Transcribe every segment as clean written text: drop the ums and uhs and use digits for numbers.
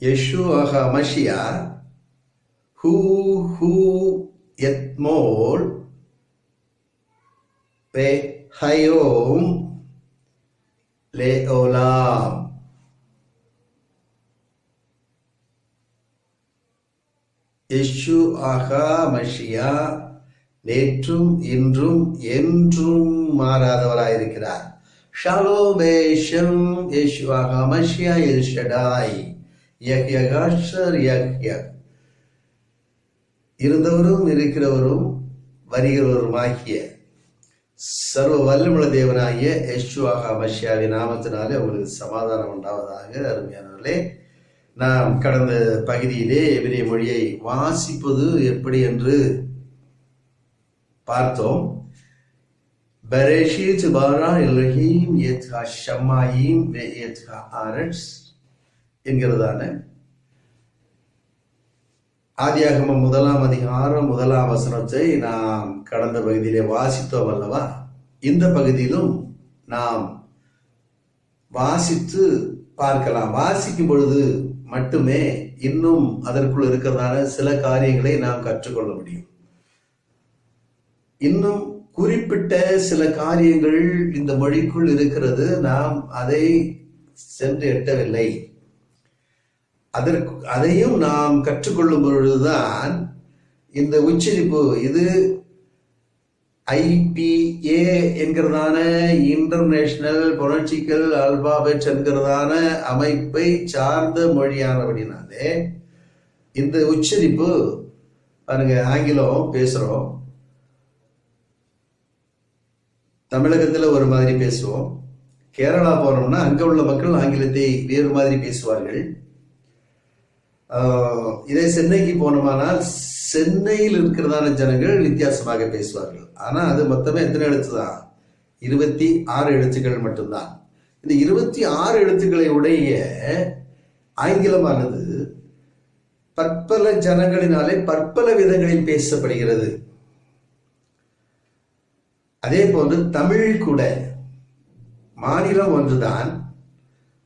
Yeshua HaMashiach, hu etmol hayom leolam. Yeshua HaMashiach நேற்றும் இன்றும் என்றும் மாறாதவராயிருக்கிறார். ஷாலோம் பேஷம் யெஷுவா ஹமஷியாஹ் எல் ஷடாய் யஹ்யகாஷர் யஹ்யக். இருந்தவரும் இருக்கிறவரும் வருகிறவருமாகிய சர்வ வல்லமுள்ள தேவனாகிய யெஷுவா ஹமஷியாவின் நாமத்தினாலே உங்களுக்கு சமாதானம் உண்டாவதாக. அருமையானவர்களே, நாம் கடந்த பகுதியிலே எபிரேய மொழியை வாசிப்பது எப்படி என்று பார்த்தோம். Bereshit bara Elohim et ha-shamayim ve-et ha-aretz என்கிறதான ஆதியாகமம் 1ஆம் அதிகாரம் 1ஆம் வசனத்தை நாம் கடந்த பகுதியிலே வாசித்தோம் அல்லவா? இந்த பகுதியிலும் நாம் வாசித்து பார்க்கலாம். வாசிக்கும் பொழுது மட்டுமே இன்னும் அதற்குள் இருக்கிறதான சில காரியங்களை நாம் கற்றுக்கொள்ள முடியும். இன்னும் குறிப்பிட்ட சில காரியங்கள் இந்த மொழிக்குள் இருக்கிறது. நாம் அதை சென்று எட்டவில்லை. அதையும் நாம் கற்றுக்கொள்ளும் பொழுதுதான் இந்த உச்சரிப்பு, இது IPA என்கிறதான இன்டர்நேஷனல் பொனட்டிக்கல் அல்பாபெட் என்கிறதான அமைப்பை சார்ந்த மொழியானபடினாலே இந்த உச்சரிப்பு பாருங்க. ஆங்கிலம் பேசுறோம், தமிழகத்தில் ஒரு மாதிரி பேசுவோம். கேரளா போனோம்னா அங்க உள்ள மக்கள் ஆங்கிலத்தை வேறு மாதிரி பேசுவார்கள். இதே சென்னைக்கு போனோமானால் சென்னையில் இருக்கிறதான ஜனங்கள் வித்தியாசமாக பேசுவார்கள். ஆனா அது மொத்தமே எத்தனை எழுத்து தான்? 26 எழுத்துக்கள் மட்டும்தான். இந்த 26 எழுத்துக்களை உடைய ஆங்கிலமானது பற்பல ஜனங்களினாலே பற்பல விதங்களில் பேசப்படுகிறது. அதே போன்று தமிழ் கூட மாநிலம் ஒன்றுதான்,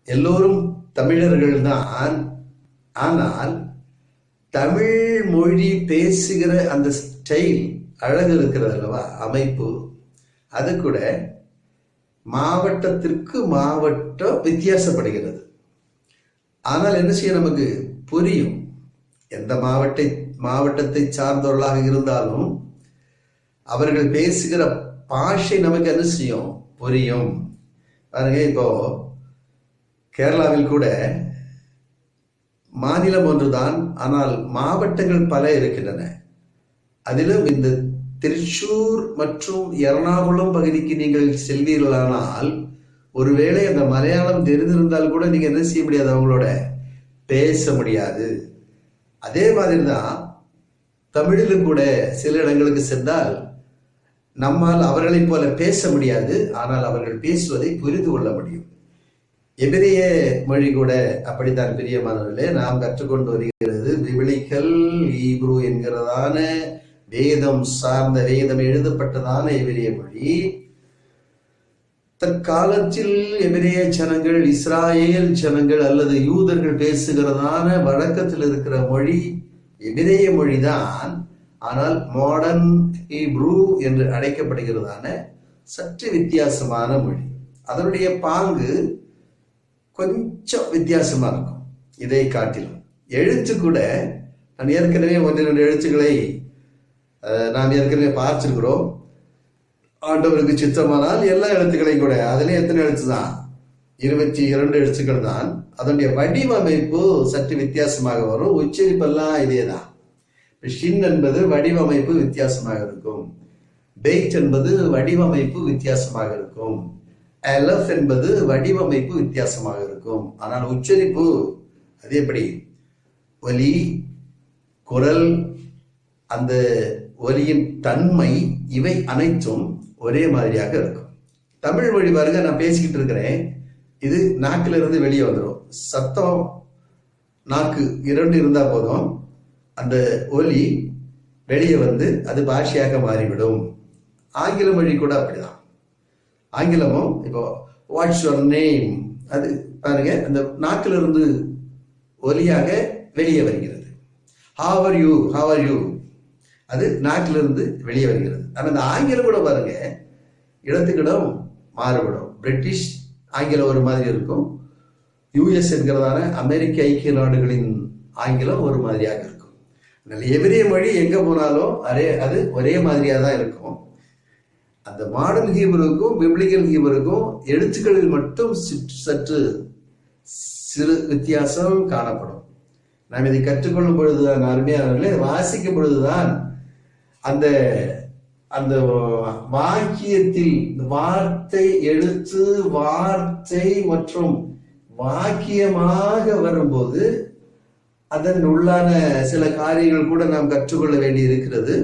எல்லோரும் தமிழர்கள் தான். ஆனால் தமிழ் மொழி பேசுகிற அந்த ஸ்டைல் அழகு இருக்கிறது அல்லவா, அமைப்பு, அது கூட மாவட்டத்திற்கு மாவட்டம் வித்தியாசப்படுகிறது. ஆனால் என்ன செய்ய நமக்கு புரியும். எந்த மாவட்டத்தை சார்ந்தவர்களாக இருந்தாலும் அவர்கள் பேசுகிற பாஷை நமக்கு என்ன செய்யும், புரியும். பாருங்க, இப்போ கேரளாவில் கூட மாநிலம் ஒன்றுதான், ஆனால் மாவட்டங்கள் பல இருக்கின்றன. அதிலும் இந்த திருச்சூர் மற்றும் எர்ணாகுளம் பகுதிக்கு நீங்கள் செல்வீர்களானால் ஒருவேளை அந்த மலையாளம் தெரிந்திருந்தால் கூட நீங்க என்ன செய்ய முடியாது, அவங்களோட பேச முடியாது. அதே மாதிரி தான் தமிழிலும் கூட சில இடங்களுக்கு சென்றால் நம்மால் அவர்களைப் போல பேச முடியாது, ஆனால் அவர்கள் பேசுவதை புரிந்து கொள்ள முடியும். எபிரேய மொழி கூட அப்படித்தான் பிரியமானவர்களே. நாம் கற்றுக்கொண்டு வருகிறது பிபிலிக்கல் ஹீப்ரு என்கிறதான வேதம் சார்ந்த, வேதம் எழுதப்பட்டதான எபிரேய மொழி. தற்காலத்தில் எபிரேய ஜனங்கள், இஸ்ராயேல் ஜனங்கள் அல்லது யூதர்கள் பேசுகிறதான வழக்கத்தில் இருக்கிற மொழி எபிரேய மொழிதான். ஆனால் மாடர்ன் ஹீப்ரு என்று அழைக்கப்படுகிறதான சற்று வித்தியாசமான மொழி. அதனுடைய பாங்கு கொஞ்சம் வித்தியாசமா இருக்கும் இதை காட்டிலும். எழுத்து கூட நான் ஏற்கனவே 1-2 எழுத்துக்களை நாம் ஏற்கனவே பார்த்திருக்கிறோம். ஆண்டவருக்கு சித்தமானால் எல்லா எழுத்துக்களையும் கூட, அதுல எத்தனை எழுத்து தான்? 22 எழுத்துக்கள் தான். அதனுடைய வடிவமைப்பு சற்று வித்தியாசமாக வரும். உச்சரிப்பெல்லாம் இதேதான். ஷின் என்பது வடிவமைப்பு வித்தியாசமாக இருக்கும். பெய்ட் என்பது வடிவமைப்பு வித்தியாசமாக இருக்கும். அலஃப் என்பது வடிவமைப்பு வித்தியாசமாக இருக்கும். ஆனால் உச்சரிப்பு அது எப்படி? ஒலி, குரல், அந்த ஒலியின் தன்மை, இவை அனைத்தும் ஒரே மாதிரியாக இருக்கும். தமிழ் மொழி பாருங்க, நான் பேசிக்கிட்டு இருக்கிறேன், இது நாக்கில இருந்து வெளியே வந்துடும். சத்தம், நாக்கு 2 இருந்தா போதும், அந்த ஒலி வெளியே வந்து அது பாஷையாக மாறிவிடும். ஆங்கில மொழி கூட அப்படிதான். ஆங்கிலமும் இப்போ வாட்ஸ் யுவர் நேம், அது பாருங்க, அந்த நாக்கில இருந்து ஒலியாக வெளியே வருகிறது. How are you, how are you, அது நாட்டிலிருந்து வெளியே வருகிறது. ஆனால் அந்த ஆங்கிலம் கூட பாருங்க, இடத்துக்கிடம் மாறுபடும். பிரிட்டிஷ் ஆங்கிலம் ஒரு மாதிரி இருக்கும், யூஎஸ் என்கிறதான அமெரிக்க ஐக்கிய நாடுகளின் ஆங்கிலம் ஒரு மாதிரியாக இருக்கும். அதனால எபிரேய மொழி எங்க போனாலும் அது ஒரே மாதிரியா தான் இருக்கும். அந்த மாடர்ன் ஹீப்ருக்கும் பிப்ளிக்கல் ஹீப்ருக்கும் எழுத்துக்களில் மட்டும் சற்று சிறு வித்தியாசம் காணப்படும். நாம் இதை கற்றுக்கொள்ளும் பொழுதுதான், அருமையானவர்களே, வாசிக்கும் பொழுதுதான் அந்த அந்த வாக்கியத்தில் வார்த்தை, எழுத்து, வார்த்தை மற்றும் வாக்கியமாக வரும்போது அதன் உள்ளான சில காரியங்கள் கூட நாம் கற்றுக்கொள்ள வேண்டி இருக்கிறது.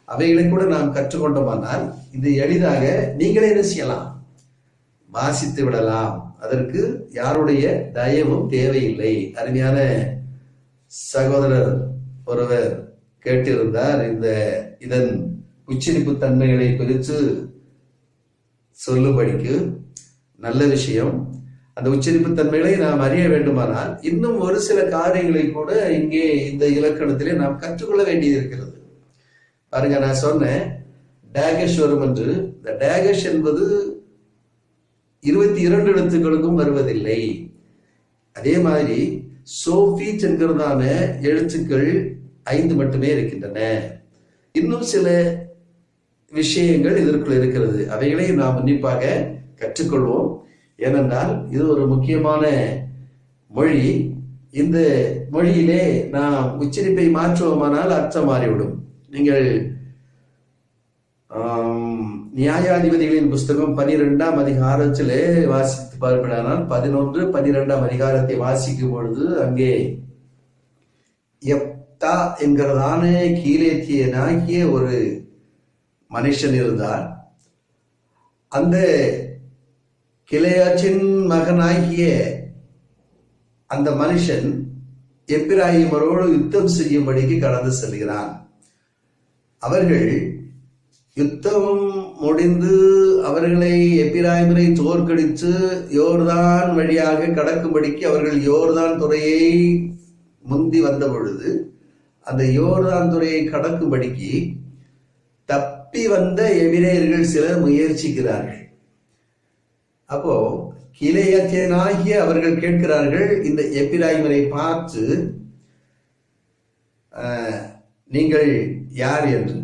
அவைகளை கூட நாம் கற்றுக்கொண்டோமானால் இது எளிதாக நீங்களே என்ன செய்யலாம், வாசித்து விடலாம். அதற்கு யாருடைய தயவும் தேவையில்லை. அருமையான சகோதரர் ஒருவர் கேட்டிருந்தார், இதன் உச்சரிப்பு தன்மைகளை குறித்து சொல்லும்படிக்கு. நல்ல விஷயம். அந்த உச்சரிப்பு தன்மைகளை நாம் அறிய வேண்டுமானால் இன்னும் ஒரு சில காரியங்களை கூட இங்கே இந்த இலக்கணத்திலே நாம் கற்றுக்கொள்ள வேண்டியது இருக்கிறது. பாருங்க, நான் சொன்னேன் டேகஷ் வரும் என்று. இந்த டேகஷ் என்பது 22 எழுத்துக்களுக்கும் வருவதில்லை. அதே மாதிரி சோஃபீட் என்கிறதான எழுத்துக்கள் 5 மட்டுமே இருக்கின்றன. இன்னும் சில விஷயங்கள் இதற்குள் இருக்கிறது. அவைகளை நாம் உன்னிப்பாக கற்றுக்கொள்வோம். ஏனென்றால் இது ஒரு முக்கியமான மொழி. இந்த மொழியிலே நாம் உச்சரிப்பை மாற்றுவோமானால் அர்த்தம் மாறிவிடும். நீங்கள் நியாயாதிபதிகளின் புஸ்தகம் 12ஆம் அதிகாரத்திலே வாசித்து பார்ப்பதானால் 11, 12ஆம் அதிகாரத்தை வாசிக்கும் பொழுது அங்கே யெப்தா என்கிறதான கீலேத்தியனாகிய ஒரு மனுஷன் இருந்தார். அந்த கிளையாச்சின் மகனாகிய அந்த மனுஷன் எப்பிராயிமரோடு யுத்தம் செய்யும்படிக்கு கடந்து செல்கிறான். அவர்கள் யுத்தம் முடிந்து அவர்களை எப்பிராயிமரை தோற்கடித்து யோர்தான் வழியாக கடக்கும்படிக்கு அவர்கள் யோர்தான் துறையை முந்தி வந்த பொழுது அந்த யோர்தான் துறையை கடக்கும்படிக்கு தப்பி வந்த எபிரேயர்கள் சிலர் முயற்சிக்கிறார்கள். அப்போ கிளையத்தியனாகிய அவர்கள் கேட்கிறார்கள், இந்த எப்பிராயிமரை பார்த்து நீங்கள் யார் என்று.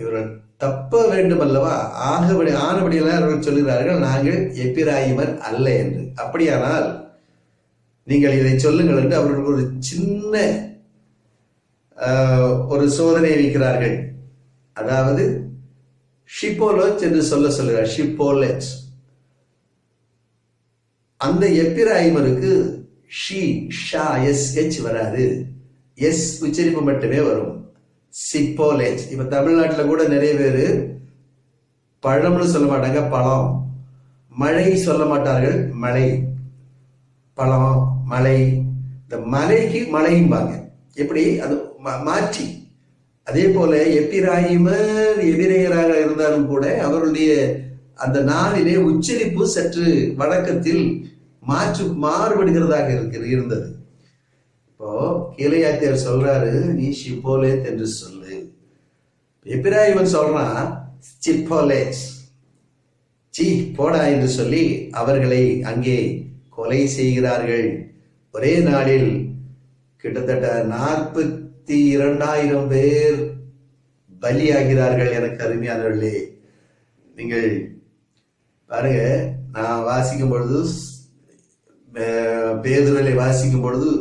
இவர்கள் தப்ப வேண்டும் அல்லவா, ஆனபடியெல்லாம் அவர்கள் சொல்லுகிறார்கள், நாங்கள் எப்பிராயிமர் அல்ல என்று. அப்படியானால் நீங்கள் இதை சொல்லுங்கள் என்று அவர்களுக்கு ஒரு சின்ன ஒரு சோதனை வைக்கிறார்கள். அதாவது ஷிப்போலோச் என்று சொல்லுகிறார். ஷிப்போலோச். அந்த எப்பிராயிமருக்கு ஷி, ஷா, எஸ், எச் வராது. எஸ் உச்சரிப்பு மட்டுமே வரும். சிப்போலேஜ். இப்ப தமிழ்நாட்டில் கூட நிறைய பேர் பழம்னு சொல்ல மாட்டாங்க, பழம். மழை சொல்ல மாட்டார்கள், மழை. பழம், மழை. இந்த மலைக்கு மழையும்பாங்க. எப்படி அது மாற்றி. அதே போல எப்பிராயிமர் எபிரேயராக இருந்தாலும் கூட அவருடைய அந்த நாளிலே உச்சரிப்பு சற்று வழக்கத்தில் மாறுபடுகிறதாக இருந்தது. இப்போ கீழையாத்தியார் சொல்றாரு, நீ ஷிப்போலேத் என்று சொல்லு. எப்பிராயிமன் சொல்றான் சிப்போலேஸ், சி போடா என்று சொல்லி அவர்களை அங்கே கொலை செய்கிறார்கள். ஒரே நாளில் கிட்டத்தட்ட 42,000 பேர் பலியாகிறார்கள். எனக்கு அருமையானவர்களே, நீங்கள் பாருங்க, நான் வாசிக்கும் பொழுது, பேதுருவை வாசிக்கும் பொழுது,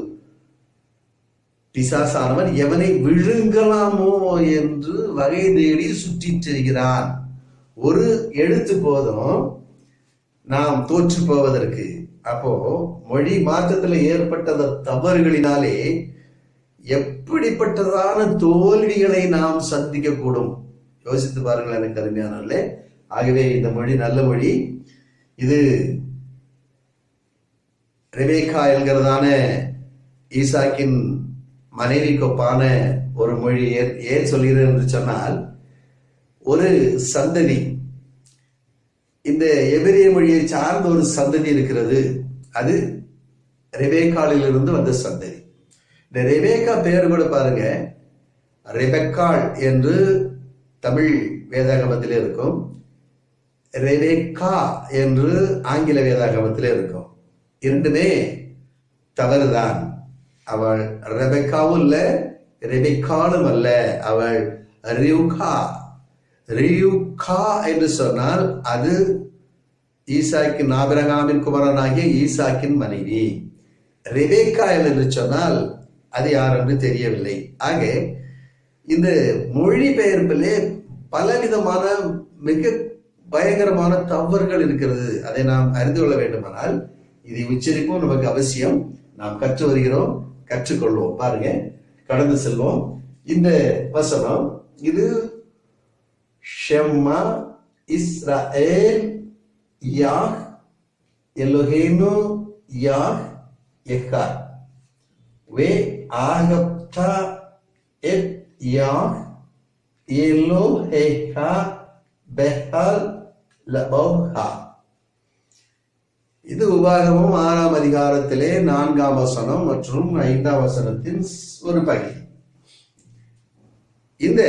பிசாசானவன் எவனை விழுங்கலாமோ என்று வகை தேடி சுற்றித் திரிகிறான். ஒரு எழுத்து போதும் நாம் தோற்று போவதற்கு. அப்போ மொழி மாற்றத்தில் ஏற்பட்ட தவறுகளினாலே எப்படிப்பட்டதான தோல்விகளை நாம் சந்திக்க கூடும். யோசித்து பாருங்கள் எனக்கு அருமையானவர்களே. ஆகவே இந்த மொழி நல்ல மொழி. இது ரெபேக்கா என்கிறதான ஈசாக்கின் மனைவிக்கு ஒப்பான ஒரு மொழி. ஏன் சொல்கிறேன் என்று சொன்னால், ஒரு சந்ததி, இந்த எபிரேய மொழியை சார்ந்த ஒரு சந்ததி இருக்கிறது. அது ரெபேக்காலில் இருந்து வந்த சந்ததி. இந்த ரெபேக்கா பேர் கூட பாருங்க, ரெபெக்காள் என்று தமிழ் வேதாகமத்திலே இருக்கும், ரெபேக்கா என்று ஆங்கில வேதாகமத்திலே இருக்கும். இரண்டுமே தவறுதான். அவள் ரெபெக்காவும் இல்ல, ரெபெக்காலும் அல்ல, அவள் ரியூகா. ரியூகா என்று சொன்னால் அது ஈசாக்கின், ஆபிரகாமின் குமாரனாகிய ஈசாக்கின் மனைவி. ரெபேக்கா என்று சொன்னால் அது யார் என்று தெரியவில்லை. ஆக இந்த மொழிபெயர்ப்பிலே பலவிதமான மிக பயங்கரமான தவறுகள் இருக்கிறது. அதை நாம் அறிந்து கொள்ள வேண்டுமானால் இதை உச்சரிப்பும் நமக்கு அவசியம். நாம் கற்று வருகிறோம், கற்றுக்கொள்வோம். பாருங்க, கடந்து செல்வோம். இந்த வசனம் இது ஷெம்மா இஸ்ரேல் யாஹ் எலோஹேனு யாஹ் எக்கார் வே ஆகப்தா எட் யாஹ் எலோஹேஹா பெஹால் லபோஹா. இது உபாகமம் 6ஆம் அதிகாரத்திலே 4ஆம் வசனம் மற்றும் 5ஆம் வசனத்தின் ஒரு பகுதி. இந்த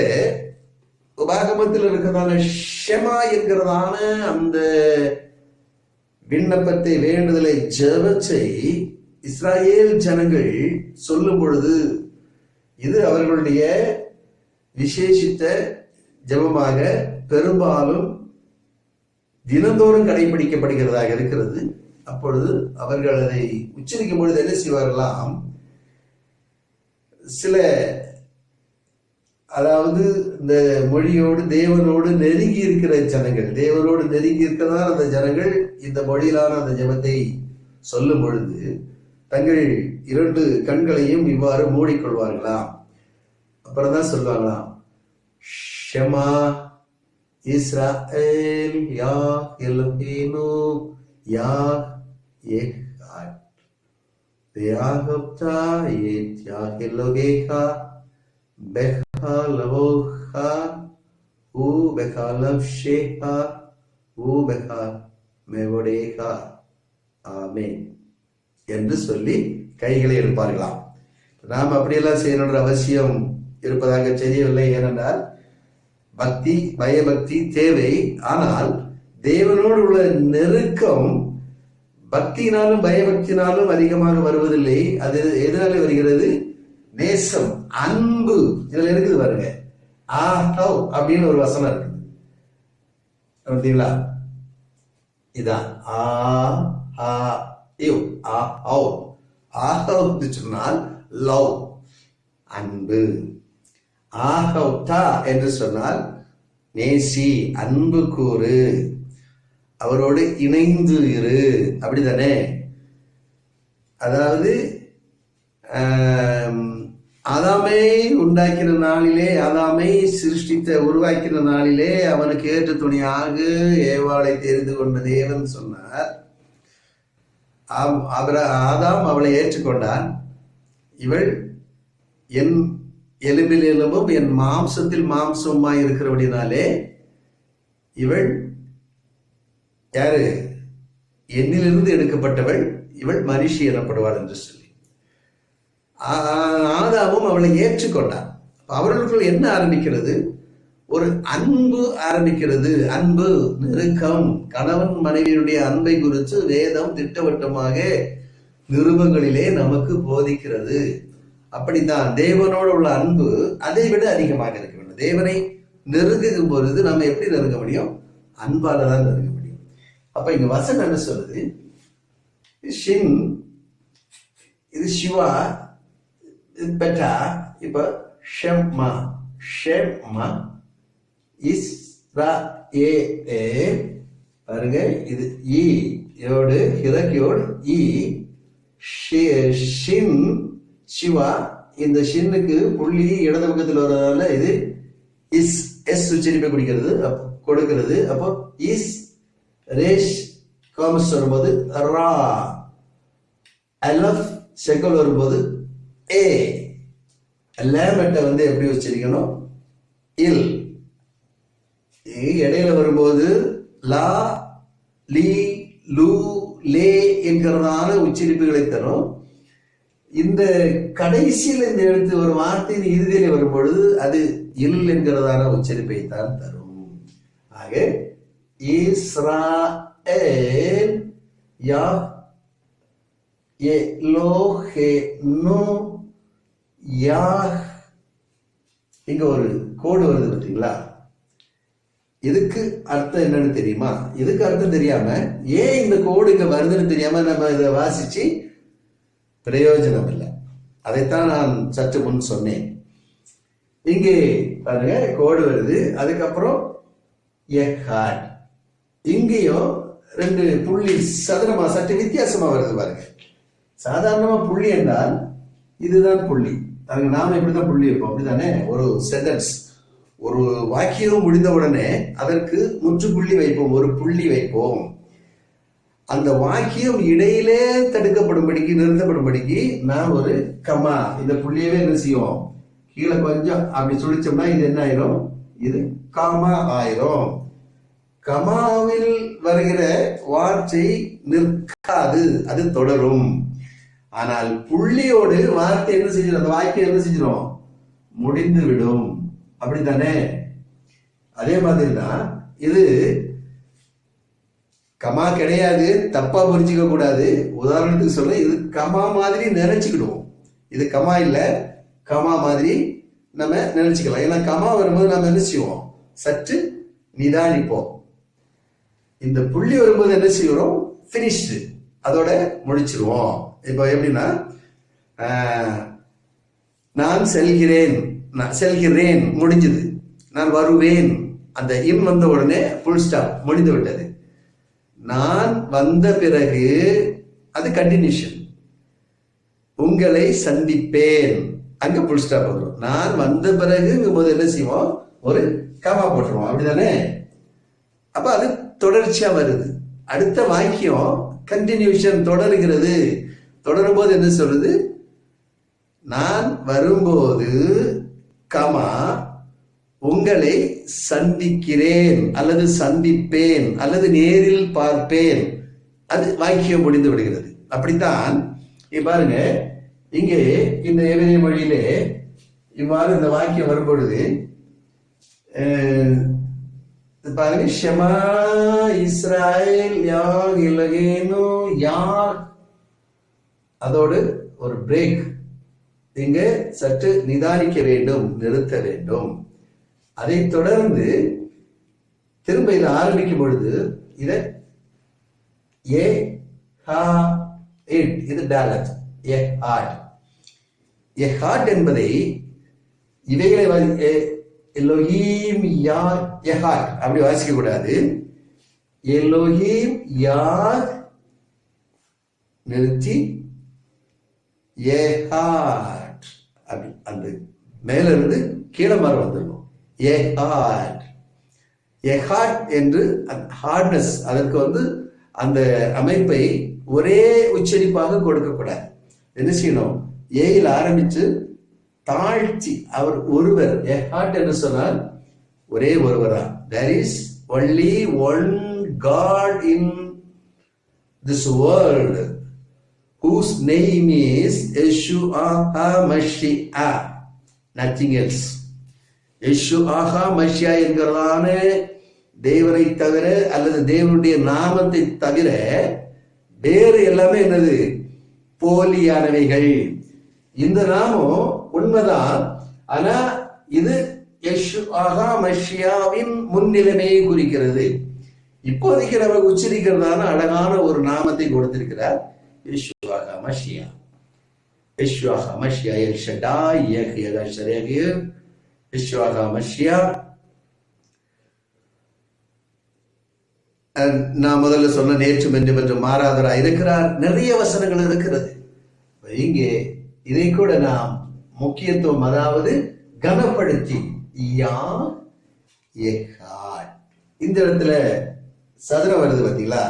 உபாகமத்தில் இருக்கிறதான ஷெமா என்கிறதான அந்த விண்ணப்பத்தை, வேண்டுதலை, ஜெபத்தை இஸ்ராயேல் ஜனங்கள் சொல்லும் பொழுது இது அவர்களுடைய விசேஷித்த ஜெபமாக பெரும்பாலும் தினந்தோறும் கடைபிடிக்கப்படுகிறதாக இருக்கிறது. அப்பொழுது அவர்கள் அதை உச்சரிக்கும் பொழுது என்ன செய்வார்களாம், சில, அதாவது இந்த மொழியோடு தேவனோடு நெருங்கி இருக்கிற ஜனங்கள், தேவனோடு நெருங்கி இருக்கிறதான அந்த ஜனங்கள் இந்த மொழியிலான அந்த ஜெபத்தை சொல்லும் பொழுது தங்கள் 2 கண்களையும் இவ்வாறு மூடிக்கொள்வார்களாம். அப்புறம் தான் சொல்லுவாங்களாம், ஷெமா இஸ்ரேல் யா எலோஹேனு யா எக்காட் வேஆகப்தா எட் யா எலோஹேஹா பெஹாலவோஹா ஊ பெஹாலவ்ஷேஹா ஊ பெஹா மெவோடேஹா ஆமென் என்று சொல்லி கைகளை எடுப்பார்களாம். நாம் அப்படியெல்லாம் செய்யணுன்ற அவசியம் இருப்பதாக தெரியவில்லை. ஏனென்றால் பக்தி, பயபக்தி தேவை. ஆனால் தேவனோடு உள்ள நெருக்கம் பக்தியினாலும் பயபக்தினாலும் அதிகமாக வருவதில்லை. அது எதனால வருகிறது? நேசம், அன்பு. இதுல இருக்குது பாருங்க, ஆஹவ் அப்படின்னு ஒரு வசனம் இருக்குது, பார்த்தீங்களா? இதான் ஆஹவ் சொன்னால் லவ், அன்பு. ஆஹவ்தா என்று சொன்னால் நேசி, அன்பு கூறு, அவரோடு இணைந்து இரு, அப்படித்தானே? அதாவது ஆதாமை உண்டாக்கின நாளிலே, ஆதாமை சிருஷ்டித்த உருவாக்கின நாளிலே அவனுக்கு ஏற்ற துணையாக ஏவாளை தெரிந்து கொண்ட தேவன் சொன்னார். ஆதாம் அவளை ஏற்றுக்கொண்டான். இவள் என் எலும்பில் எலும்பும் என் மாம்சத்தில் மாம்சமாய் இருக்கிறபடினாலே இவள் யாரு? என்னிலிருந்து எடுக்கப்பட்டவள், இவள் மனுஷி எனப்படுவாள் என்று சொல்லி ஆதாமும் அவளை ஏற்றுக்கொண்டான். அவர்களுக்குள் என்ன ஆரம்பிக்கிறது? ஒரு அன்பு ஆரம்பிக்கிறது. அன்பு, நெருக்கம். கணவன் மனைவியுடைய அன்பை குறித்து வேதம் திட்டவட்டமாக நிருபங்களிலே நமக்கு போதிக்கிறது. அப்படித்தான் தேவனோடு உள்ள அன்பு அதை விட அதிகமாக இருக்க வேண்டும். தேவனை நெருங்கும் பொழுது நம்ம எப்படி நெருங்க முடியும்? அன்பால தான் நெருங்க முடியும். அப்ப இங்க வசனம் என்ன சொல்லுது? ஷின், இது சிவா, இது பெட்டா. இப்ப ஷெம்மா, ஷெம்மா இஸ்ரேல், பாருங்க, இது ஈ யோடு ஹிரக்யோடு ஈ, ஷின் சிவா. இந்த ஷின்னுக்கு புள்ளி இடது பக்கத்தில் வர்றதால இது இஸ், எஸ் உச்சரிப்பை கொடுக்கிறது. அப்போ இஸ், ரேஷ் காமஸ் வரும்போது ரா, அலஃப் செகல் வரும்போது ஏ, லேமெட்டை எப்படி உச்சரிக்கணும்? இல். இடையில வரும்போது லா, லீ, லூ, லே என்கிறதான உச்சரிப்புகளை தரும். இந்த கடைசியில் இந்த எழுத்து ஒரு வார்த்தையின் இறுதியில வரும் பொழுது அது இல் என்கிறதான உச்சரிப்பை தான் தரும். ஆக இஸ்ராயேல் யா எலோஹேனு யா. இங்க ஒரு கோடு வருது பார்த்தீங்களா? இதுக்கு அர்த்தம் என்னன்னு தெரியுமா? இதுக்கு அர்த்தம் தெரியாம ஏன் இந்த கோடு இங்க வருதுன்னு தெரியாம நம்ம இதை வாசிச்சு பிரயோஜனம் இல்லை. அதைத்தான் நான் சற்று முன் சொன்னேன். இங்கே பாருங்க கோடு வருது, அதுக்கப்புறம் எஹாட். இங்கேயும் 2 புள்ளி சதுரமா சற்று வித்தியாசமா வருது பாருங்க. சாதாரணமா புள்ளி என்றால் இதுதான் புள்ளி. அதுக்கு நாம இப்படிதான் புள்ளி வைப்போம், அப்படித்தானே? ஒரு சென்டென்ஸ், ஒரு வாக்கியம் முடிந்த உடனே அதற்கு முற்றுப்புள்ளி வைப்போம், ஒரு புள்ளி வைப்போம். அந்த வாக்கியம் இடையிலே தடுக்கப்படும்படிக்கு, நிறுத்தப்படும்படிக்கு நாம் ஒரு கமா, இந்த புள்ளியவே என்ன செய்யும், கீழே கொஞ்சம் அப்படி சுழிச்சோம்னா இது என்ன ஆயிரும், இது கமா ஆயிரும். கமாவில் வருகிற வார்த்தை நிற்காது, அது தொடரும். ஆனால் புள்ளியோடு வார்த்தை என்ன செஞ்சிடும், அந்த வாக்கியம் என்ன செஞ்சிடும், முடிந்து விடும். அப்படித்தானே? அதே மாதிரி தான் இது. கமா கிடையாது, தப்பா புரிஞ்சுக்க கூடாது. உதாரணத்துக்கு சொல்ல, இது கமா மாதிரி நினைச்சுக்கிடுவோம். இது கமா இல்ல, கமா மாதிரி நம்ம நினைச்சுக்கலாம். ஏன்னா கமா வரும்போது நம்ம என்ன செய்வோம், சற்று நிதானிப்போம். இந்த புள்ளி வரும்போது என்ன செய்வோம், பினிஷ்டு, அதோட முடிச்சிருவோம். இப்போ எப்படின்னா, நான் செல்கிறேன், செல்கிறேன் முடிஞ்சது. நான் வருவேன், அந்த இம் வந்த உடனே புல் ஸ்டாப், முடிந்து விட்டது. நான் வந்த பிறகு அது கண்டினியூஷன். உங்களை சந்திப்பேன், அங்க புல் ஸ்டாப் வந்துடும். நான் வந்த பிறகு போது என்ன செய்வோம், ஒரு கமா போட்டுருவோம், அப்படிதானே? அப்ப அது தொடர்ச்சியா வருது. அடுத்த வாக்கியம் கண்டினியூஷன், தொடர்கிறது. தொடரும் போது என்ன சொல்றது, நான் வரும்போது கமா உங்களை சந்திக்கிறேன் அல்லது சந்திப்பேன் அல்லது நேரில் பார்ப்பேன், அது வாக்கியம் முடிந்து விடுகிறது. அப்படித்தான் பாருங்க, இங்கே இந்த எபிரேய மொழியிலே இவ்வாறு இந்த வாக்கியம் வரும்பொழுது பாருங்க, ஷமா இஸ்ராயேல் யா எலோஹேனு யா, அதோடு ஒரு பிரேக். இங்க சற்று நிதானிக்க வேண்டும், நிறுத்த வேண்டும். அதை தொடர்ந்து திரும்ப இதை ஆரம்பிக்கும் பொழுது இதை ஏ ஹா இட், இது டயலக்ட். ஏ ஹார்ட், ஏ ஹார்ட் என்பதை இவைகளை எலோஹீம் யா எஹாட் அப்படி வாசிக்க கூடாது. எலோஹீம் யா நிறுத்தி எஹாட், அப்படி அந்த மேல இருந்து கீழே மாற வந்துடணும். எஹாட், எஹாட் என்று ஹார்ட்னஸ், அதற்கு அந்த அமைப்பை ஒரே உச்சரிப்பாக கொடுக்கக்கூடாது. என்ன செய்யணும், ஏயில் ஆரம்பிச்சு தாழ்த்தி, அவர் ஒருவர். எஹாட் என்று சொன்னால் ஒரே ஒருவரா. there is only one God in this world whose name is Yeshua HaMashiach, nothing else. Yeshua HaMashiach என்கிறதான தேவனை தவிர அல்லது தேவனுடைய நாமத்தை தவிர வேறு எல்லாமே என்னது, போலியானவைகள். இந்த நாமம் உண்மைதான், ஆனா இது யெஷுவா மஷியாவின் முன்னிலைமையை குறிக்கிறது. இப்போதைக்கு நமக்கு உச்சரிக்கிறதான அழகான ஒரு நாமத்தை கொடுத்திருக்கிறார், Yeshua Mashiach. Yeshua Mashiach El Shaddai யஹ்யா ஷரேகிய யெஷுவா மஷியா. நான் முதல்ல சொன்ன நேற்றும் என்றும் மாறாதவராய் இருக்கிறார். நிறைய வசனங்கள் இருக்கிறது. இங்கே இதை கூட நாம் முக்கியத்துவம், அதாவது கனப்படுத்தி இந்த இடத்துல சதுரம் வருது பார்த்தீங்களா?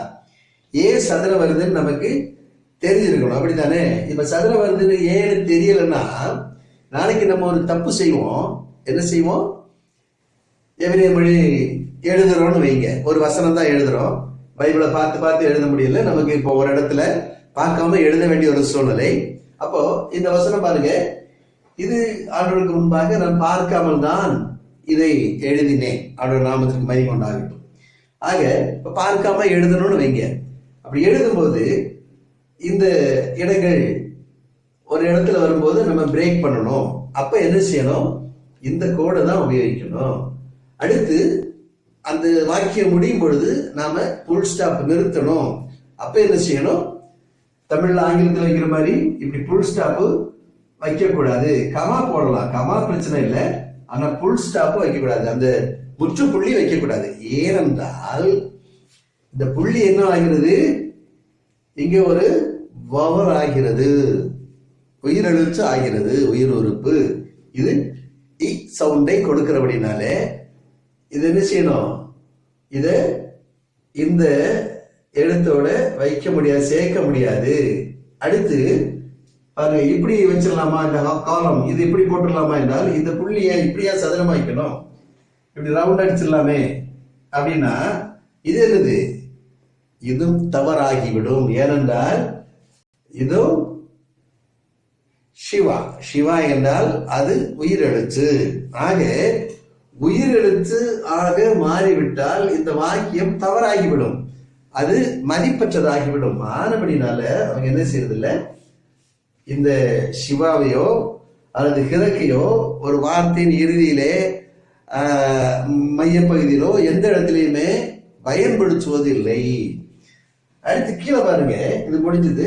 ஏன் சதுரம் வருதுன்னு நமக்கு தெரிஞ்சிருக்கணும், அப்படித்தானே? இப்ப சதுரம் வருதுன்னு ஏன்னு தெரியலன்னா நாளைக்கு நம்ம ஒரு தப்பு செய்வோம். என்ன செய்வோம், எபிரேய மொழி எழுதுறோம்னு வைங்க, ஒரு வசனம் தான் எழுதுறோம், பைபிளை பார்த்து பார்த்து எழுத முடியல நமக்கு. இப்போ ஒரு இடத்துல பார்க்காம எழுத வேண்டிய ஒரு சூழ்நிலை. அப்போ இந்த வசனம் பாருங்க, இது ஆண்டவருக்கு முன்பாக நான் பார்க்காமல் தான் இதை எழுதினேன், ஆண்டவர் நாமத்திற்கு மகிமை உண்டாகட்டும். ஆக பார்க்காம எழுதணும்னு வைங்க. அப்படி எழுதும்போது இந்த இடங்கள் ஒரு இடத்துல வரும்போது நம்ம பிரேக் பண்ணணும். அப்ப என்ன செய்யணும்? இந்த கோடை தான் உபயோகிக்கணும். அடுத்து அந்த வாக்கியம் முடியும் பொழுது நாம புல் ஸ்டாப் நிறுத்தணும். அப்ப என்ன செய்யணும்? தமிழ்ல ஆங்கிலத்தில் வைக்கிற மாதிரி இப்படி புல் ஸ்டாப்பு வைக்க கூடாது. கமா போடலாம், கமா பிரச்சனை இல்லை, ஆனா புல் ஸ்டாப் வைக்க கூடாது, அந்த முற்றுப்புள்ளி வைக்க கூடாது. ஏனென்றால் இந்த புள்ளி என்ன ஆகிறது? இங்க ஒரு வவர் ஆகிறது, உயிரெழுத்து ஆகிறது, உயிர் உறுப்பு. இது இ சவுண்டை கொடுக்கிறபடினாலே இது என்ன செய்யணும்? இத இந்த எழுத்தோட வைக்க முடியாது, சேர்க்க முடியாது. அடுத்து பாருங்க, இப்படி வச்சிடலாமா இந்த காலம்? இது இப்படி போட்டுடலாமா என்றால் இந்த புள்ளியை இப்படியா சதுரமா வைக்கணும், இப்படி ரவுண்ட் அடிச்சிடலாமே அப்படின்னா இது என்னது? இதுவும் தவறாகிவிடும். ஏனென்றால் இதுவும் சிவா, சிவா என்றால் அது உயிரெழுத்து. ஆக உயிரெழுத்து ஆக மாறிவிட்டால் இந்த வாக்கியம் தவறாகிவிடும், அது மதிப்பற்றதாகிவிடும். ஆனபடினால அவங்க என்ன செய்யறதில்ல, இந்த சிவாவையோ அல்லது கிழக்கையோ ஒரு வார்த்தையின் இறுதியிலே மையப்பகுதியிலோ எந்த இடத்துலையுமே பயன்படுத்துவதில்லை. அடுத்து கீழே பாருங்க, இது முடிஞ்சது,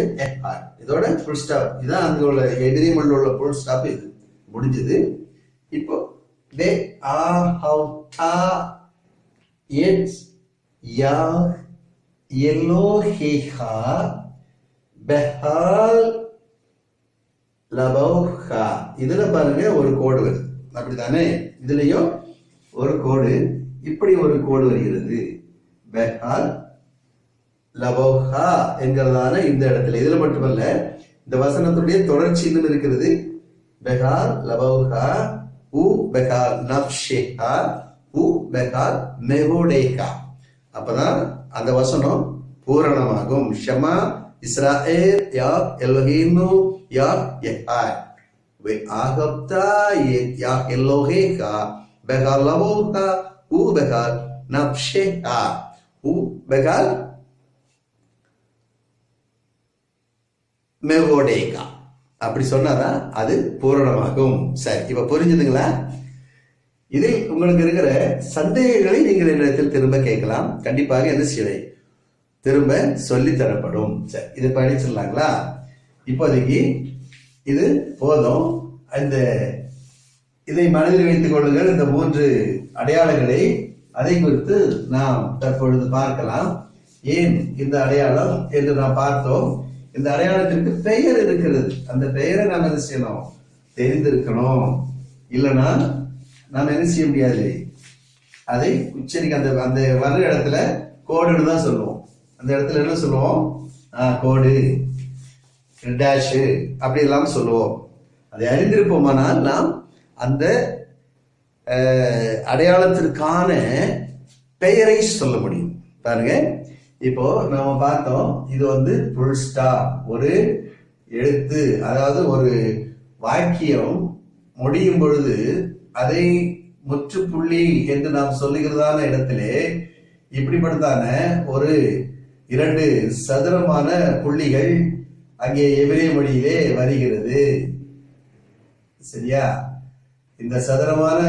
இதோட புல் ஸ்டாப். இதான் அங்க உள்ள எதிரிமல்ல உள்ள புல் ஸ்டாப், இது முடிஞ்சது. இப்போ தே ஆர் ஹவ் டா எட்ஸ் யா எலோஹேஹா பெஹால் லபௌஹா. இதுல பாருங்க ஒரு கோடு வருது, அப்படித்தானே? இதுலயும் ஒரு கோடு, இப்படி ஒரு கோடு வருகிறது, பெஹால் லபௌஹா என்கிறதான இந்த இடத்துல. இதுல மட்டுமல்ல, இந்த வசனத்துடைய தொடர்ச்சி இன்னும் இருக்கிறது. பெஹால் லபௌஹா உ பெஹால் நஃப்ஷேஹா உ பெஹால் மெஹோடேஹா. அப்பதான் அந்த வசனம் பூரணமாகும். ஷமா இஸ்ராயேல் யா எலோஹீனு யா யஹாய் வே ஆகப்தா யா எலோஹேஹா பெஹால் லபௌஹா உ பெஹால் நஃப்ஷேஹா உ பெஹால் மெஹோடேகா. அப்படி சொன்னாதான் அது பூரணமாகும். சரி, இப்ப புரிஞ்சுதுங்களா? இதில் உங்களுக்கு இருக்கிற சந்தேகங்களை நீங்கள் என்னிடத்தில் திரும்ப கேட்கலாம். கண்டிப்பாக என்ன செய்ய திரும்ப சொல்லி தரப்படும். சரி, இதை படிச்சிடலாங்களா? இப்போதைக்கு இது போதும். இந்த இதை மனதில் வைத்துக் கொள்ளுங்கள். இந்த 3 அடையாளங்களை அதை குறித்து நாம் தற்பொழுது பார்க்கலாம். ஏன் இந்த அடையாளம் என்று நாம் பார்த்தோம். இந்த அடையாளத்திற்கு பெயர் இருக்கிறது. அந்த பெயரை நாம் என்ன செய்யணும்? தெரிந்திருக்கணும். இல்லைன்னா நாம் என்ன செய்ய முடியாது, அதை உச்சரிக்க. அந்த அந்த வர்ற இடத்துல கோடுன்னு தான் சொல்லுவோம். அந்த இடத்துல என்ன சொல்லுவோம்? கோடு, டேஷ், அப்படி எல்லாம் சொல்லுவோம். அதை அறிந்திருப்போமானால் நாம் அந்த அடையாளத்திற்கான பெயரை சொல்ல முடியும். பாருங்க, இப்போ நாம பார்த்தோம், இது புல் ஸ்டாப், ஒரு எழுத்து. அதாவது ஒரு வாக்கியம் முடியும் பொழுது அதை முற்றுப்புள்ளி என்று நாம் சொல்லுகிறதான இடத்திலே இப்படிப்பட்டதான ஒரு 2 சதுரமான புள்ளிகள் அங்கே எபிரேய மொழியிலே வருகிறது. சரியா? இந்த சதுரமான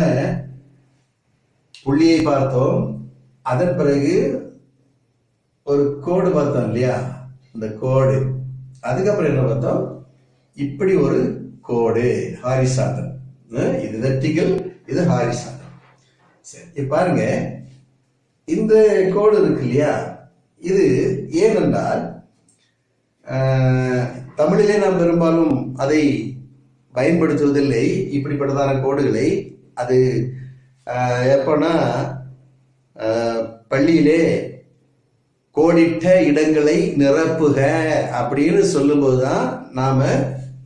புள்ளியை பார்த்தோம். அதன் பிறகு ஒரு கோடு பார்த்தோம் இல்லையா? இந்த கோடு. அதுக்கப்புறம் என்ன பார்த்தோம்? இப்படி ஒரு கோடு, ஹாரிசாண்டல். இது வெர்டிகல், இது ஹாரிசாண்டல். சரி, பாருங்க, இந்த கோடு இருக்கு இல்லையா? இது ஏனென்றால் தமிழிலே நாம் பெரும்பாலும் அதை பயன்படுத்துவதில்லை, இப்படிப்பட்டதான கோடுகளை. அது எப்பன்னா பள்ளியிலே கோடிட்ட இடங்களை நிரப்புக அப்படின்னு சொல்லும் போதுதான் நாம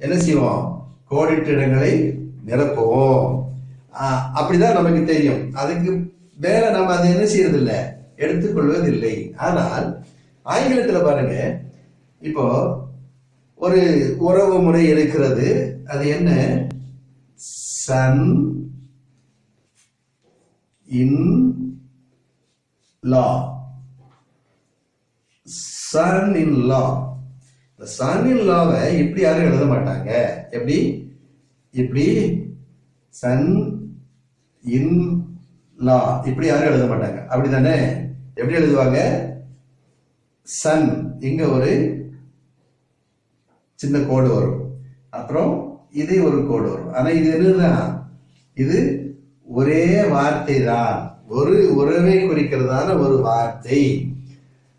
என்ன செய்வோம்? கோடிட்ட இடங்களை நிரப்புவோம். அப்படிதான் நமக்கு தெரியும். அதுக்கு வேற நம்ம அதை என்ன செய்யறதில்லை, எடுத்துக்கொள்வதில்லை. ஆனால் ஆங்கிலத்துல பாருங்க, இப்போ ஒரு உறவு முறை இருக்கிறது. அது என்ன? Son in law. Son in law. Son in லாவை இப்படி யாரும் எழுத மாட்டாங்க. எப்படி? இப்படி சன் இன் லா இப்படி யாரும் எழுத மாட்டாங்க. அப்படித்தானே? எப்படி எழுதுவாங்க? சன், இங்க ஒரு சின்ன கோடு வரும், அப்புறம் இதே ஒரு கோடு வரும். ஆனா இது என்னதான்? இது ஒரே வார்த்தை தான், ஒரு உறவை குறிக்கிறதான ஒரு வார்த்தை.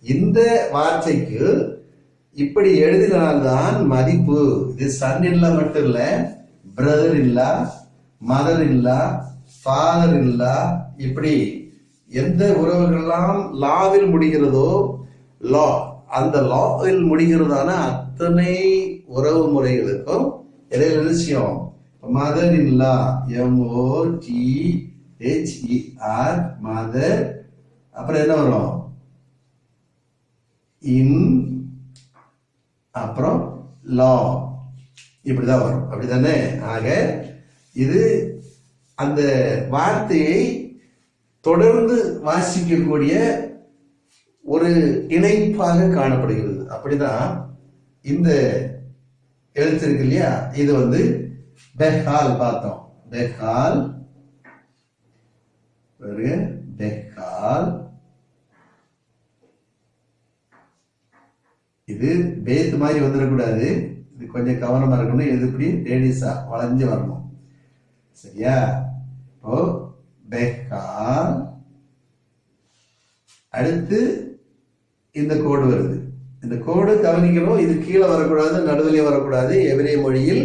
இந்த வார்த்தைக்கு இப்படி எழுதினால்தான் மதிப்பு. இது சன் இல்ல மட்டும் இல்ல, பிரதர் இல்ல, மதர் இல்ல, ஃபாதர் இல்ல, இப்படி எந்த உறவுகள்லாம் லாவில் முடிகிறதோ, லா அந்த லாவில் முடிகிறதான அத்தனை உறவு முறைகளுக்கும் இடையில விஷயம் மதர் இல்லா, MOTHER, மதர், அப்புறம் என்ன வரும்? இன், அப்புறம் லா, இப்படிதான் வரும். அப்படித்தானே? ஆக இது அந்த வார்த்தையை தொடர்ந்து வாசிக்கக்கூடிய ஒரு இணைப்பாக காணப்படுகிறது. அப்படிதான் இந்த எழுத்து இருக்கு இல்லையா? இது வந்து பெஹால் பார்த்தோம். பெஹால், பெஹால். இது பேத் மாதிரி வந்துடக்கூடாது. இது கொஞ்சம் கவனமா இருக்கணும். இது இப்படி லேடிஸா வளைஞ்சு வரணும். சரியா? இப்போ பெஹால். அடுத்து இந்த கோடு வருது. இந்த கோடு கவனிக்கணும். இது கீழே வரக்கூடாது, நடுவிலே வரக்கூடாது. எபிரேய மொழியில்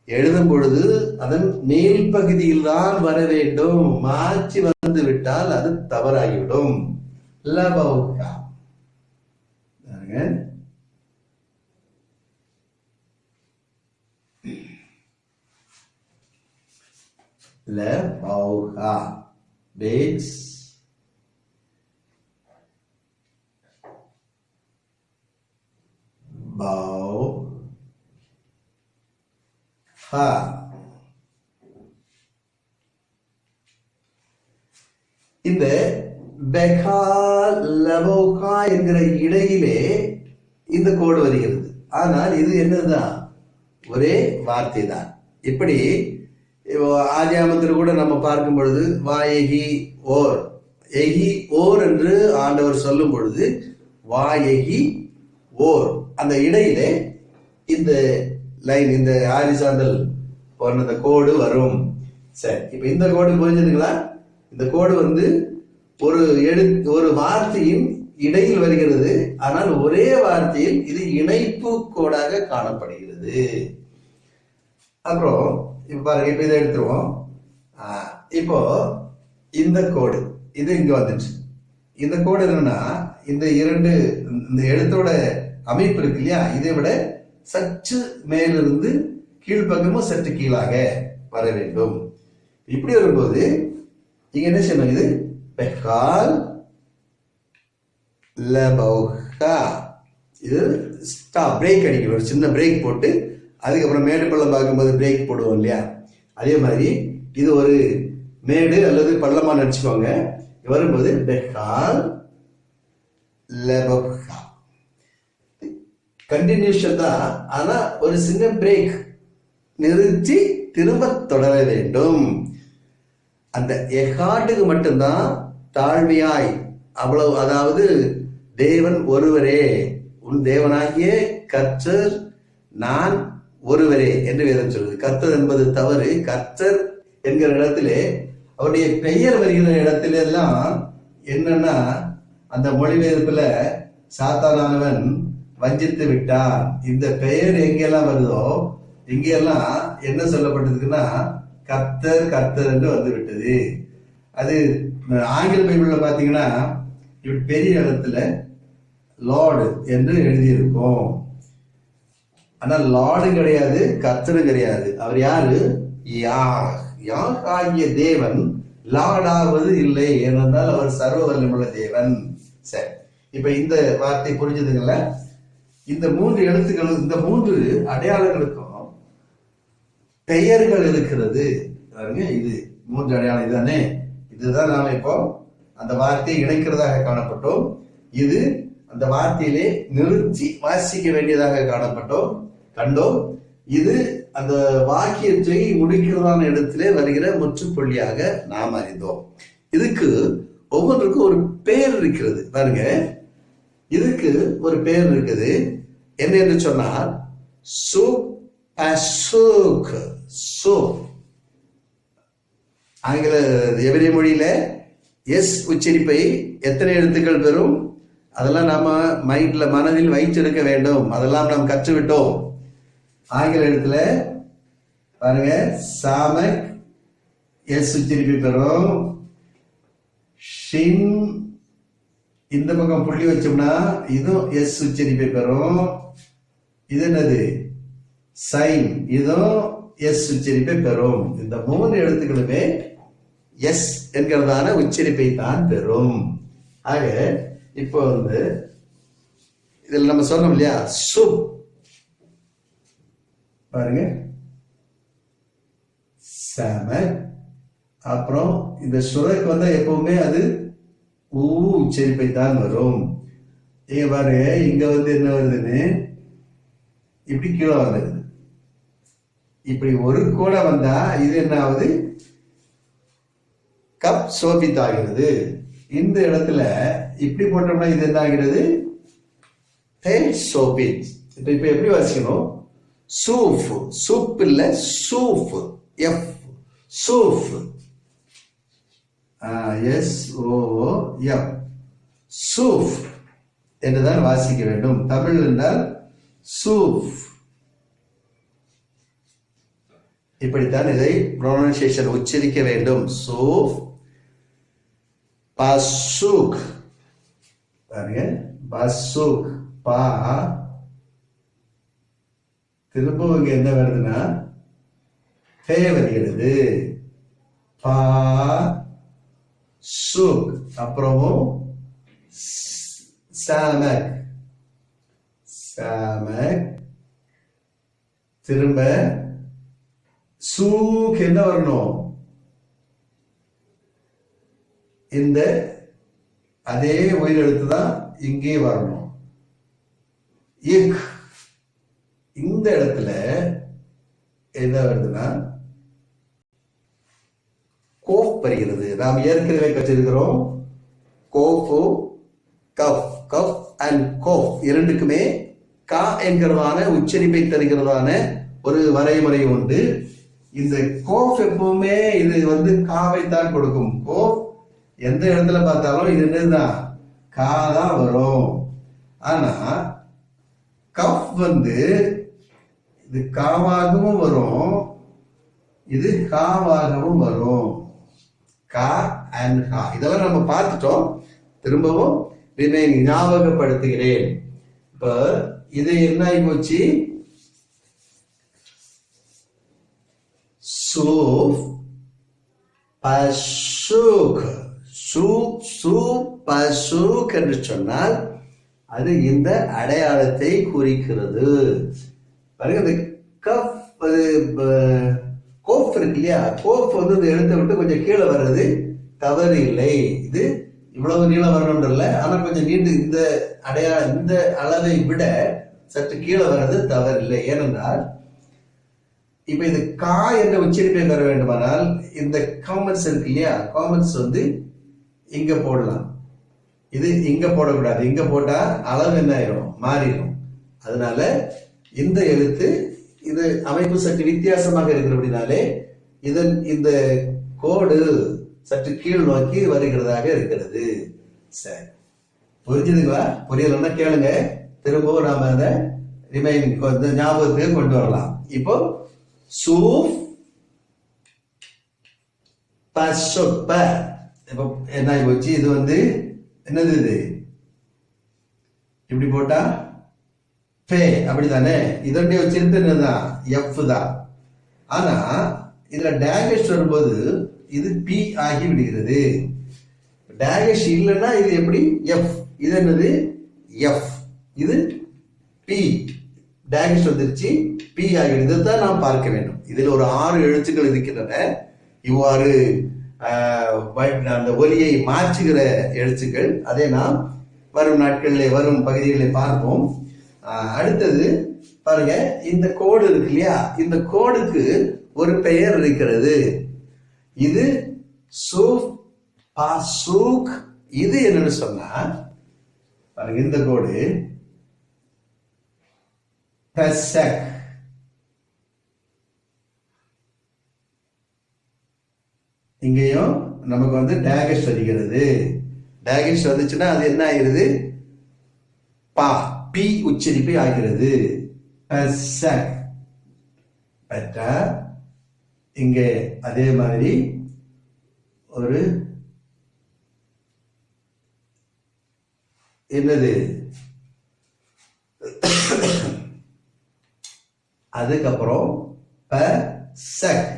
எழுதும் பொழுது அதன் மேல் பகுதியில் தான் வர வேண்டும். மாற்றி வந்து விட்டால் அது தவறாகிவிடும். லபௌகா. லபௌகா பேஸ் பௌ ஹா. இந்த பெகா லபௌகா என்கிற இடையிலே இந்த கோடு வருகிறது. ஆனால் இது என்னதுதான்? ஒரே வார்த்தை தான். இப்படி ஆதியாமத்தில் கூட நம்ம பார்க்கும் பொழுது வாயகி ஓர், எகி ஓர் என்று ஆண்டவர் சொல்லும் பொழுது வாயகி ஓர், அந்த இடையிலே இந்த லைன், இந்த ஹாரிசாண்டல் போன்ற கோடு வரும். சரி, இப்ப இந்த கோடு புரிஞ்சுதுங்களா? இந்த கோடு வந்து ஒரு வார்த்தையின் இடையில் வருகிறது. ஆனால் ஒரே வார்த்தையில் இது இணைப்பு கோடாக காணப்படுகிறது. அப்புறம் இப்ப பாருங்க, இப்ப இதை எடுத்துருவோம். இப்போ இந்த கோடு இது இங்க வந்துச்சு. இந்த கோடு என்னன்னா, இந்த எழுத்தோட அமைப்பு இருக்கு இல்லையா, இதை விட சற்று மேலிருந்து கீழ்ப்பக்கமும் சற்று கீழாக வர வேண்டும். இப்படி வரும்போது இங்க என்ன செய்யணும்? இது பெஹால் லபௌகா. இது ஸ்டாப், பிரேக் அடிக்கணும். ஒரு சின்ன பிரேக் போட்டு அதுக்கப்புறம் மேடு பள்ளம் பார்க்கும்போது பிரேக் போடுவோம் இல்லையா, அதே மாதிரி இது ஒரு மேடு அல்லது பள்ளமா நினைச்சுக்கோங்க. வரும்போது பெஹால் லபௌகா கண்டினியூஷன் தான். ஆனா ஒரு சின்ன பிரேக், நிறுத்தி திரும்ப தொடர வேண்டும். அந்த எகாட்டுக்கு மட்டும்தான் தாழ்மையாய் அவ்வளவு, அதாவது தேவன் ஒருவரே, உன் தேவனாகிய கர்த்தர் நான் ஒருவரே என்று வேதம் சொல்லுது. கர்த்தர் என்பது தவறு. கர்த்தர் என்கிற இடத்திலே அவருடைய பெயர் வருகிற இடத்துல எல்லாம் என்னன்னா, அந்த மொழிபெயர்ப்புல சாத்தானானவன் வஞ்சித்து விட்டான். இந்த பெயர் எங்கெல்லாம் வருதோ இங்கெல்லாம் என்ன சொல்லப்பட்டிருக்குன்னா, கர்த்தர் கர்த்தர் என்று வந்து விட்டது. அது ஆங்கில பைபிள்ல பாத்தீங்கன்னா இப்படி பெரிய இடத்துல லார்டு என்று எழுதியிருக்கும். ஆனால் லார்டு கிடையாது, கர்த்தரும் கிடையாது. அவர் யாரு? யார் ஆகிய தேவன் லார்டாவது இல்லை. ஏனென்றால் அவர் சர்வ வல்லமுள்ள தேவன். சரி, இப்ப இந்த வார்த்தை புரிஞ்சதுங்களா? இந்த 3 எழுத்துக்களும் இந்த 3 அடையாளங்களுக்கும் பெயர்கள் இருக்கிறது. இது 3 அடையாளம் இதுதானே. இதுதான் நாம இப்போ அந்த வார்த்தையை இணைக்கிறதாக காணப்பட்டோம். இது அந்த வார்த்தையிலே நிறுத்தி வாசிக்க வேண்டியதாக கண்டோம். இது அந்த வாக்கியத்தை முடிக்கிறதான இடத்திலே வருகிற முற்றுப்புள்ளியாக நாம் அறிந்தோம். இதுக்கு ஒவ்வொன்றுக்கும் ஒரு பெயர் இருக்கிறது. பாருங்க, இதுக்கு ஒரு பெயர் இருக்குது. என்ன என்று சொன்னால் ஆங்கில எபிரேய மொழியில எஸ் உச்சரிப்பை எத்தனை எழுத்துக்கள் பெறும்? அதெல்லாம் நாம மனதில் வைத்திருக்க வேண்டும். அதெல்லாம் நாம் கற்றுவிட்டோம். ஆங்கில எழுத்துல பாருங்க, சாமக் எஸ் உச்சரிப்பை பெறும். ஷின் இந்த பக்கம் புள்ளி வச்சோம்னா இதுவும் எஸ் உச்சரிப்பை பெறும். இது என்னது? சைன், இதுவும் எஸ் உச்சரிப்பை பெறும். இந்த 3 எழுத்துக்களுமே எஸ் என்கிறதான உச்சரிப்பை தான் பெறும். ஆக இப்போ இதில் நம்ம சொன்னோம் இல்லையா, சுப் பாருங்க, சாம. அப்புறம் இந்த சுரக்கு வந்தா எப்பவுமே அது ஊ உச்சரிப்பை தான் வரும். இங்க பாருங்க, இங்க என்ன வருதுன்னு இப்படி கீழே வந்துருது. இப்படி ஒரு கூட வந்தா இது என்ன ஆகுது? கப் சோபித் ஆகிறது. இந்த இடத்துல இப்படி போட்டோம்னா இது என்ன ஆகிறது? சோபித். இப்ப எப்படி வாசிக்கணும்? சூஃப். சூப் இல்ல, சூஃப். எஃப் சூஃப். எஸ் ஓ எஃப் சூஃப் என்றுதான் வாசிக்க வேண்டும். தமிழ் என்றால் சூஃப். இப்படித்தான் இதை ப்ரொனன்சியேஷன் உச்சரிக்க வேண்டும். சூஃப் பசுக். பாருங்க, பசுக். பா திரும்ப இங்க என்ன வருதுன்னா பே வருகிறது. பா சுக். அப்புறமும் சாமக். சாமக். திரும்ப சூக் என்ன வரணும்? இந்த அதே உயிர் எழுத்து தான் இங்கே வரணும். இக். இந்த இடத்துல என்ன வருதுன்னா கோஃப் வருகிறது. நாம் ஏற்கனவே கற்றிருக்கிறோம். கோஃபு, கஃப். கஃப் அண்ட் கோஃப் இரண்டுக்குமே கா என்கிறதான உச்சரிப்பை தருகிறதான ஒரு வரைமுறை உண்டு. இந்த கோஃப் எப்பவுமே இது காவைத்தான் கொடுக்கும். கோஃப் எந்த இடத்துல பார்த்தாலும் இது என்னதுதான்? கா தான் வரும். ஆனா கஃப் இது காவாகவும் வரும், இது காவாகவும் வரும். கா அண்ட் கா இதெல்லாம் நம்ம பார்த்துட்டோம். திரும்பவும் ஞாபகப்படுத்துகிறேன். இப்ப இது என்ன ஆகி போச்சு? சூஃப் பசுக். பசுக் என்று சொன்னால் அது இந்த அடையாளத்தை குறிக்கிறது. பாருங்க, இந்த கஃப் கோஃப் இருக்கு இல்லையா, கோஃப் இந்த எழுத்தை விட்டு கொஞ்சம் கீழே வர்றது தவறு இல்லை. இது இவ்வளவு நீளம் வரணும்ன்றல, ஆனா கொஞ்சம் நீண்டு இந்த இந்த அளவை விட சற்று கீழே வர்றது தவறு இல்லை. ஏனென்றால் இப்ப இது கா என்ற உச்சரிப்பை பெற வேண்டுமானால் இந்த காமன்ஸ் இருக்கு இல்லையா, காமன்ஸ் இங்க போடலாம். இது இங்க போடக்கூடாது. இங்க போட்டா அளவு என்ன ஆயிரும்? மாறிடும். அதனால இந்த எழுத்து இது அமைப்பு சற்று வித்தியாசமாக இருக்கிறபடினாலே இந்த கோடு சற்று கீழ் நோக்கி வருகிறதாக இருக்கிறது. சரி, புரிஞ்சுதுங்களா? புரியலன்னா கேளுங்க, திரும்பவும் நாம அதை ஞாபகத்துக்கு கொண்டு வரலாம். இப்போ சூஃப் பசுப்ப. இப்போ என்ன போச்சு? இது என்னது? இது இப்படி போட்டா பே, அப்படித்தானே? இதோடைய வச்சிருந்து என்னதான்? எஃப் தான். ஆனா இதுல டேகேஷ் வரும்போது இது பி ஆகி விடுகிறது. டேகேஷ் இல்லைன்னா இது எப்படி? எஃப். இது என்னது? எஃப். இது பி டேஷ் வந்துருச்சு, பி ஆகிடும். இதைத்தான் நாம் பார்க்க வேண்டும். இதில் ஒரு 6 எழுத்துக்கள் இருக்கின்றன. இவ்வாறு அந்த ஒலியை மாற்றுகிற எழுத்துக்கள். அதை நாம் வரும் நாட்களிலே வரும் பகுதிகளில் பார்ப்போம். அடுத்தது பாருங்க, இந்த கோடு இருக்கு இல்லையா, இந்த கோடுக்கு ஒரு பெயர் இருக்கிறது. இது சூஃப் பாசூக். இது என்னன்னு சொன்னா பாருங்க, இந்த கோடு பெசக். இங்கேயும் நமக்கு வந்து டேகஷ் வருகிறது. டேகஷ் வந்துச்சுன்னா அது என்ன ஆகிறது, பா பி உச்சரிப்பு ஆகிறது. பெசக் பெட்டா. இங்கே அதே மாதிரி ஒரு என்னது, அதுக்கப்புறம் பசக்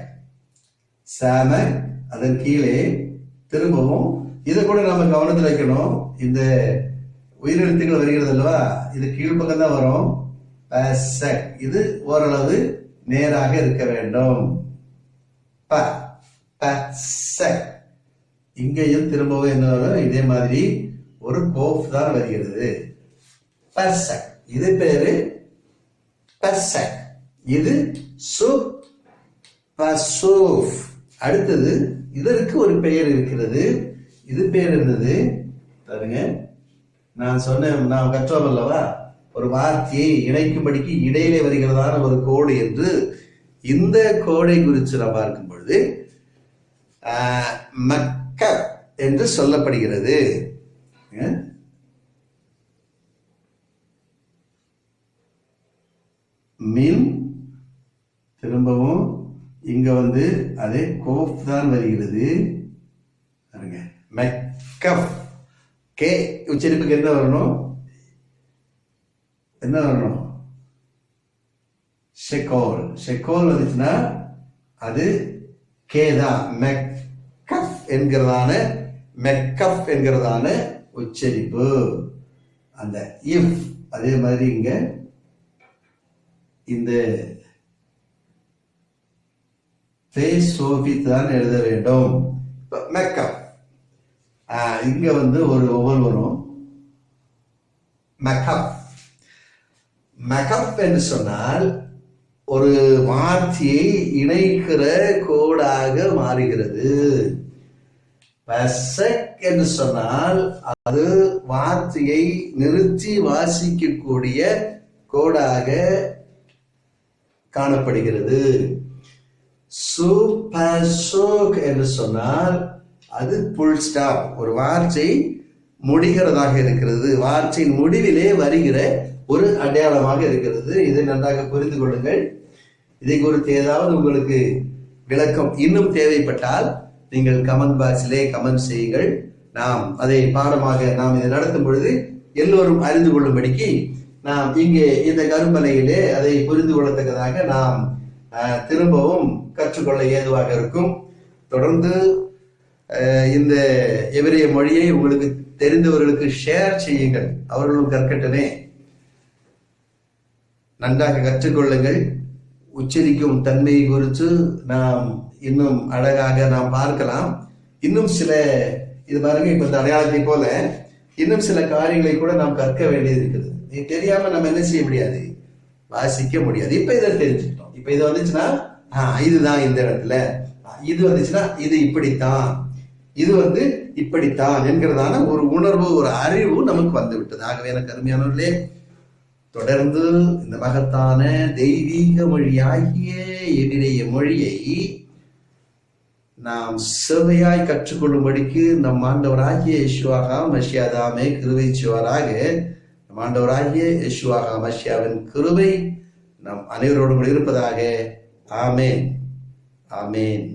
சாமக். அதன் கீழே திரும்பவும் இதை கூட நாம கவனத்தில் வைக்கணும். இந்த உயிரெழுத்துக்கள் வருகிறது அல்லவா, இது கீழ்ப்பக்கம் தான் வரும். பசக் இது ஓரளவு நேராக இருக்க வேண்டும். ப பசக். இங்கேயும் திரும்பவும் என்ன வரும், இதே மாதிரி ஒரு கோஃப் தான் வருகிறது. பசக் இது பேரு பசக். இது சுப் பசூஃப். அடுத்தது இதற்கு ஒரு பெயர் இருக்கிறது. இது பேர் என்னது பாருங்க, நான் சொன்னேன், நாம் கற்றோம் அல்லவா, ஒரு வார்த்தையை இணைக்கும்படிக்கு இடையிலே வருகிறதான ஒரு கோடு என்று. இந்த கோடை குறித்து நாம் பார்க்கும் பொழுது மக்க என்று சொல்லப்படுகிறது. மின் திரும்பவும் இங்க வந்து அதே கோஃப் தான் வருகிறது. மெக்கப். கே உச்சரிப்புக்கு என்ன வரணும், என்ன வரணும், ஷெகோல். ஷெகோல் வந்துச்சுன்னா அது கேதான். மெக்கப் என்கிறதான மெக்கப் என்கிறதான உச்சரிப்பு. அந்த இஃப் அதே மாதிரி இங்க இந்த தான் எழுத வேண்டும். மெக்கப் இங்க வந்து ஒரு ஒவ்வொரு வரும். மெக்கப். மெக்கப் என்று சொன்னால் ஒரு வார்த்தையை இணைக்கிற கோடாக மாறுகிறது. பசக் என்று சொன்னால் அது வார்த்தையை நிறுத்தி வாசிக்கக்கூடிய கோடாக காணப்படுகிறது. சுபசோக் என்று சொன்னால் அது புல் ஸ்டாப், ஒரு வார்த்தை முடிகிறதாக இருக்கிறது. வார்த்தையின் முடிவிலே வருகிற ஒரு அடையாளமாக இருக்கிறது. இதை நன்றாக புரிந்து கொள்ளுங்கள். இதை குறித்து ஏதாவது உங்களுக்கு விளக்கம் இன்னும் தேவைப்பட்டால் நீங்கள் கமெண்ட் பாக்ஸிலே கமெண்ட் செய்யுங்கள். நாம் அதை பாடமாக நாம் இதை நடத்தும் பொழுது எல்லோரும் அறிந்து கொள்ளும்படிக்கு நாம் இங்கே இந்த கரும்பலையிலே அதை புரிந்து கொள்ளத்தக்கதாக நாம் திரும்பவும் கற்றுக்கொள்ள ஏதுவாக இருக்கும். தொடர்ந்து இந்த எபிரேய மொழியை உங்களுக்கு தெரிந்தவர்களுக்கு ஷேர் செய்யுங்கள், அவர்களும் கற்கட்டமே. நன்றாக கற்றுக்கொள்ளுங்கள். உச்சரிக்கும் தன்மை குறித்து நாம் இன்னும் அழகாக நாம் பார்க்கலாம். இன்னும் சில இது பாருங்க, இப்ப இந்த அடையாளத்தை போல இன்னும் சில காரியங்களை கூட நாம் கற்க வேண்டியது இருக்குது. இது தெரியாம நம்ம என்ன செய்ய முடியாது, வாசிக்க முடியாது. இப்ப இதை தெரிஞ்சுக்கிட்டோம். இப்ப இது வந்துச்சுன்னா இதுதான் இந்த இடத்துல, இது வந்துச்சுன்னா இது இப்படித்தான், இது வந்து இப்படித்தான் என்கிறதான ஒரு உணர்வு, ஒரு அறிவு நமக்கு வந்து விட்டது. ஆகவே எனக்கு அருமையானவர்களே, தொடர்ந்து இந்த மகத்தான தெய்வீக மொழியாகிய எபிரேய மொழியை நாம் சேவையாய் கற்றுக்கொள்ளும்படிக்கு நம் ஆண்டவராகிய யெஷுவா மஷியாதாமே கிருபை செய்வாராக. நம் ஆண்டவராகிய யெஷுவா மஷியாவின் கிருபை நம் அனைவரோடு இருப்பதாக. ஆமேன், ஆமேன்.